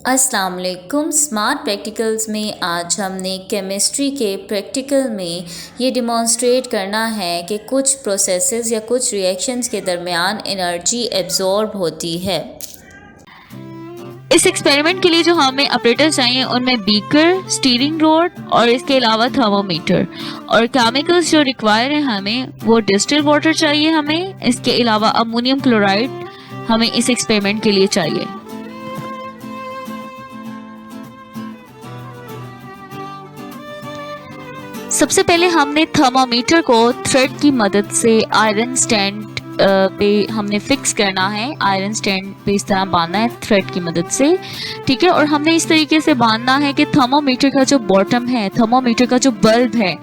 अस्सलाम वालेकुम। Smart practicals में आज हमने केमिस्ट्री के प्रैक्टिकल में ये डिमॉन्स्ट्रेट करना है कि कुछ प्रोसेसेस या कुछ रिएक्शंस के दरमियान एनर्जी एब्जॉर्ब होती है। इस एक्सपेरिमेंट के लिए जो हमें ऑपरेटर चाहिए उनमें बीकर, स्टीयरिंग रॉड और इसके अलावा थर्मोमीटर। और केमिकल्स जो रिक्वायर है हमें वो डिस्टिल वाटर चाहिए, हमें इसके अलावा अमोनियम क्लोराइड हमें इस एक्सपेरिमेंट के लिए चाहिए। सबसे पहले हमने थर्मोमीटर को थ्रेड की मदद से आयरन स्टैंड पे हमने फिक्स करना है। आयरन स्टैंड पे इस तरह बांधना है थ्रेड की मदद से, ठीक है। और हमने इस तरीके से बांधना है कि थर्मोमीटर का जो बॉटम है, थर्मोमीटर का जो बल्ब है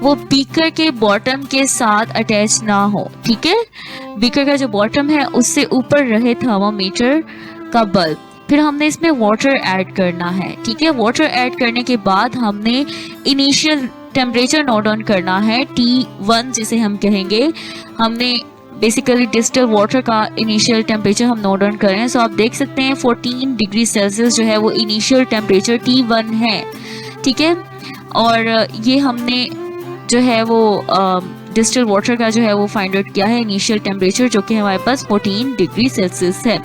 वो बीकर के बॉटम के साथ अटैच ना हो, ठीक है। बीकर का जो बॉटम है उससे ऊपर रहे थर्मोमीटर का बल्ब। फिर हमने इसमें वाटर ऐड करना है, ठीक है। वाटर ऐड करने के बाद हमने इनिशियल टेम्परेचर नोट डाउन करना है, T1 जिसे हम कहेंगे। हमने बेसिकली डिस्टिल वाटर का इनिशियल टेम्परेचर हम नोट डाउन कर रहे हैं। सो आप देख सकते हैं 14 डिग्री सेल्सियस जो है वो इनिशियल टेम्परेचर T1 है, ठीक है। और ये हमने जो है वो डिस्टिल वाटर का जो है वो फाइंड आउट किया है इनिशियल टेम्परेचर, जो कि हमारे पास 14 डिग्री सेल्सियस है।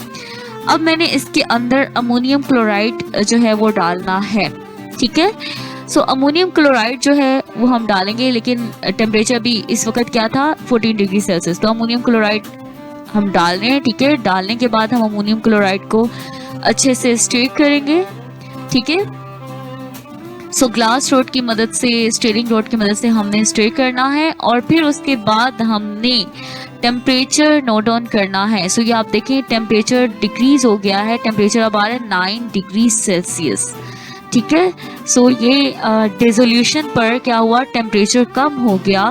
अब मैंने इसके अंदर अमोनियम क्लोराइड जो है वो डालना है, ठीक है। सो अमोनियम क्लोराइड जो है वो हम डालेंगे, लेकिन टेम्परेचर भी इस वक्त क्या था 14 डिग्री सेल्सियस। तो अमोनियम क्लोराइड हम डाल रहे हैं, ठीक है। डालने के बाद हम अमोनियम क्लोराइड को अच्छे से स्टिर करेंगे, ठीक है। सो ग्लास रोड की मदद से, स्टीयरिंग रोड की मदद से हमने स्टिर करना है और फिर उसके बाद हमने टेम्परेचर नोट डाउन करना है। सो ये आप देखें टेम्परेचर डिक्रीज हो गया है, टेम्परेचर अब आ रहा है 9 डिग्री सेल्सियस, ठीक है। सो ये डिसोल्यूशन पर क्या हुआ, टेम्परेचर कम हो गया,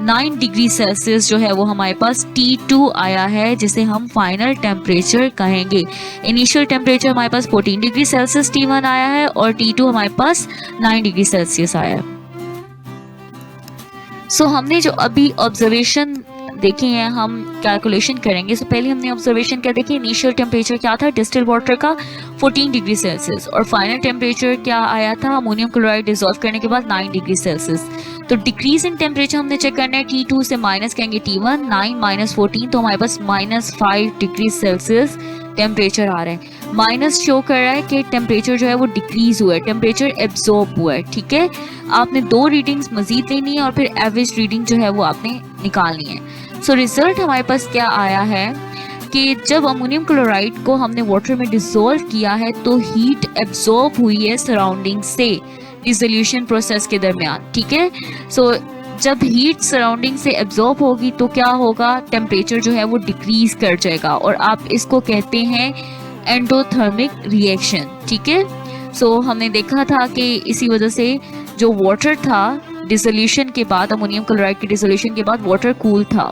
9 डिग्री सेल्सियस जो है वो हमारे पास T2 आया है, जिसे हम फाइनल टेम्परेचर कहेंगे। इनिशियल टेम्परेचर हमारे पास 14 डिग्री सेल्सियस T1 आया है और T2 हमारे पास 9 डिग्री सेल्सियस आया है। सो हमने जो अभी ऑब्जर्वेशन देखे हैं हम कैलकुलेशन करेंगे। सो पहले हमने ऑब्जर्वेशन क्या देखी, इनिशियल टेम्परेचर क्या था डिस्टिल वाटर का 14 डिग्री सेल्सियस और फाइनल टेम्परेचर क्या आया था अमोनियम क्लोराइड डिसॉल्व करने के बाद 9 डिग्री सेल्सियस। तो डिक्रीज इन टेम्परेचर हमने चेक करना है, T2 से माइनस करेंगे T1, 9 माइनस 14 तो हमारे पास -5 डिग्री सेल्सियस टेम्परेचर आ रहा है। माइनस शो कर रहा है कि टेम्परेचर जो है वो डिक्रीज हुआ है, टेम्परेचर एब्जॉर्ब हुआ है, ठीक है। आपने 2 रीडिंग्स मजीद लेनी है और फिर एवरेज रीडिंग जो है वो आपने निकालनी है। सो रिजल्ट हमारे पास क्या आया है कि जब अमोनियम क्लोराइड को हमने वाटर में डिसॉल्व किया है तो हीट एब्जॉर्ब हुई है सराउंडिंग से डिसोल्यूशन प्रोसेस के दरमियान, ठीक है। सो जब हीट सराउंडिंग से एब्जॉर्ब होगी तो क्या होगा, टेम्परेचर जो है वो डिक्रीज कर जाएगा और आप इसको कहते हैं एंडोथर्मिक रिएक्शन, ठीक है। सो हमने देखा था कि इसी वजह से जो वाटर था डिसोल्यूशन के बाद, अमोनियम क्लोराइड के डिसोल्यूशन के बाद वाटर कूल था।